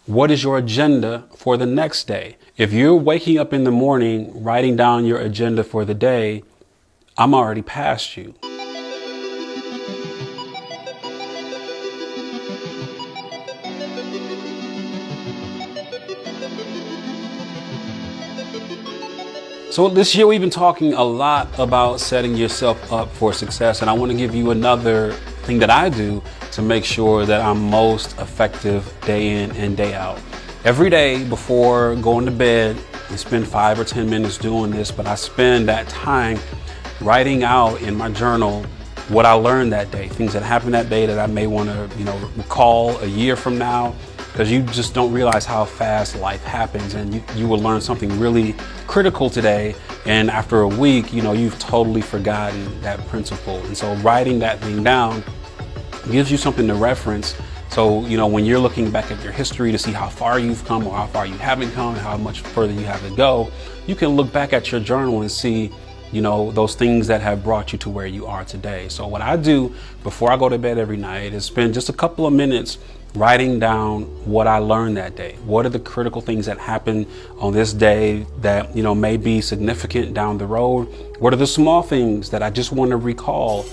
What is your agenda for the next day? If you're waking up in the morning, writing down your agenda for the day, I'm already past you. So this year we've been talking a lot about setting yourself up for success, and I want to give you another thing that I do to make sure that I'm most effective day in and day out. Every day before going to bed, I spend 5 or 10 minutes doing this, but I spend that time writing out in my journal what I learned that day, things that happened that day that I may want to, recall a year from now. Because you just don't realize how fast life happens, and you will learn something really critical today, and after a week, you've totally forgotten that principle. And so writing that thing down gives you something to reference. So, when you're looking back at your history to see how far you've come or how far you haven't come and how much further you have to go, you can look back at your journal and see those things that have brought you to where you are today. So what I do before I go to bed every night is spend just a couple of minutes writing down what I learned that day. What are the critical things that happened on this day that, may be significant down the road? What are the small things that I just want to recall,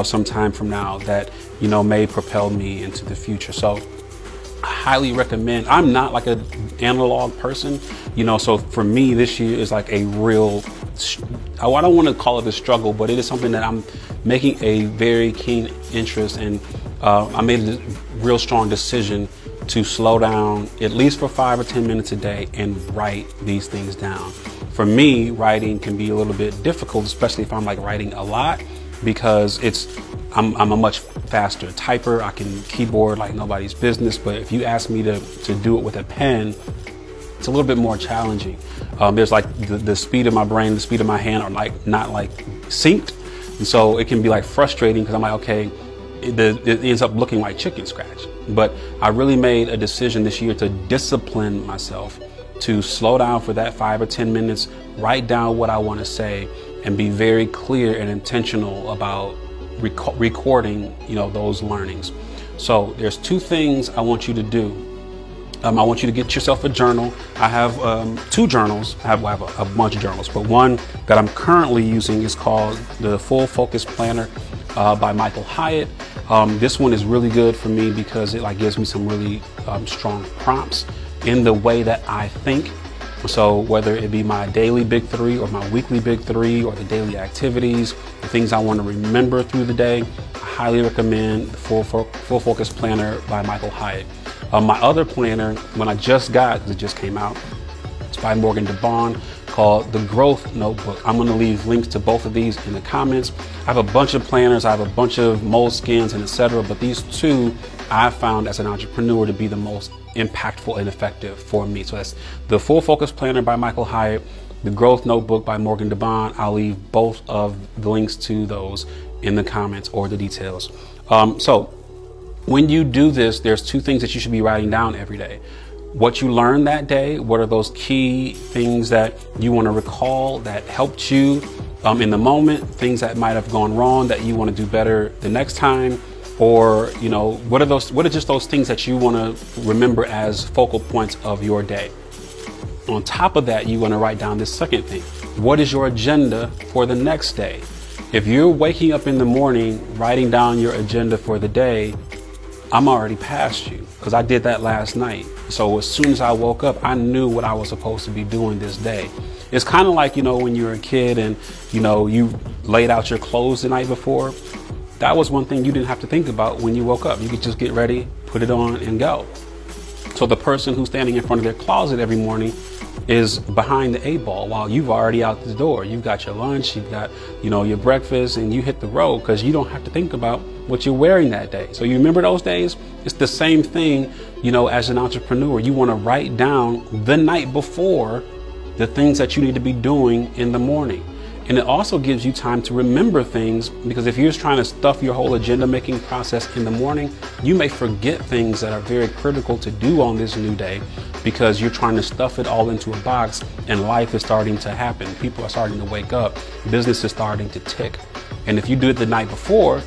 some time from now that, may propel me into the future? So I highly recommend. I'm not like an analog person, so for me, this year is like a real, I don't want to call it a struggle, but it is something that I'm making a very keen interest in. I made a real strong decision to slow down at least for 5 or 10 minutes a day and write these things down. For me, writing can be a little bit difficult, especially if I'm like writing a lot, because I'm a much faster typer. I can keyboard like nobody's business, but if you ask me to do it with a pen, it's a little bit more challenging. There's like the speed of my brain, the speed of my hand are like not like synced, and so it can be like frustrating because I'm like, okay, it ends up looking like chicken scratch. But I really made a decision this year to discipline myself to slow down for that 5 or 10 minutes, write down what I want to say, and be very clear and intentional about recording, those learnings. So there's 2 things I want you to do. I want you to get yourself a journal. I have 2 journals. I have a bunch of journals, but one that I'm currently using is called the Full Focus Planner by Michael Hyatt. This one is really good for me because it gives me some really strong prompts in the way that I think. So whether it be my daily big 3 or my weekly big 3 or the daily activities, the things I want to remember through the day, I highly recommend the Full Focus Planner by Michael Hyatt. My other planner, when I just got, because it just came out, it's by Morgan DeBond, called the Growth Notebook. I'm going to leave links to both of these in the comments. I have a bunch of planners, I have a bunch of moleskins and etc., but these 2 I found as an entrepreneur to be the most impactful and effective for me. So that's the Full Focus Planner by Michael Hyatt, the Growth Notebook by Morgan DeBond. I'll leave both of the links to those in the comments or the details. So when you do this, there's 2 things that you should be writing down every day. What you learned that day, what are those key things that you want to recall that helped you in the moment, things that might have gone wrong that you want to do better the next time, or what are just those things that you want to remember as focal points of your day. On top of that, you want to write down this second thing. What is your agenda for the next day? If you're waking up in the morning writing down your agenda for the day, I'm already past you because I did that last night. So as soon as I woke up, I knew what I was supposed to be doing this day. It's kind of like, when you're a kid and, you laid out your clothes the night before. That was one thing you didn't have to think about when you woke up. You could just get ready, put it on and go. So the person who's standing in front of their closet every morning is behind the 8 ball while you've already out the door. You've got your lunch, you've got, your breakfast, and you hit the road because you don't have to think about what you're wearing that day. So you remember those days? It's the same thing, as an entrepreneur. You want to write down the night before the things that you need to be doing in the morning. And it also gives you time to remember things, because if you're just trying to stuff your whole agenda making process in the morning, you may forget things that are very critical to do on this new day because you're trying to stuff it all into a box and life is starting to happen. People are starting to wake up. Business is starting to tick. And if you do it the night before,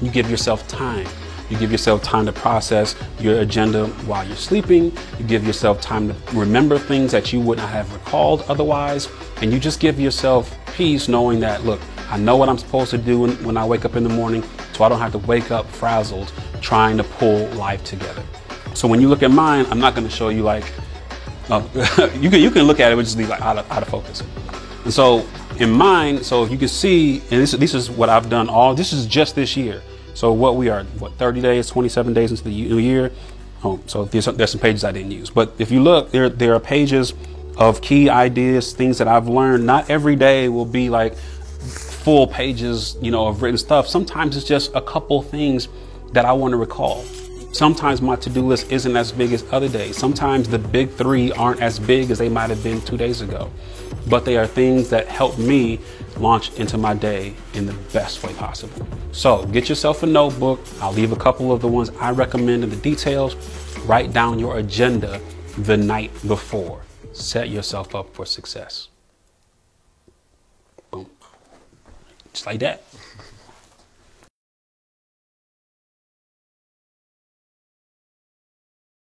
you give yourself time. You give yourself time to process your agenda while you're sleeping. You give yourself time to remember things that you would not have recalled otherwise. And you just give yourself peace knowing that, look, I know what I'm supposed to do when I wake up in the morning, so I don't have to wake up frazzled trying to pull life together. So when you look at mine, I'm not going to show you like, you can look at it, but just be like out of focus. And so in mine, so if you can see, and this is what I've done this is just this year. So we are 30 days, 27 days into the new year. So there's some pages I didn't use, but if you look, there are pages of key ideas, things that I've learned. Not every day will be like full pages, of written stuff. Sometimes it's just a couple things that I want to recall. Sometimes my to-do list isn't as big as other days. Sometimes the big 3 aren't as big as they might have been 2 days ago, but they are things that help me launch into my day in the best way possible. So get yourself a notebook. I'll leave a couple of the ones I recommend in the details. Write down your agenda the night before. Set yourself up for success. Boom. Just like that.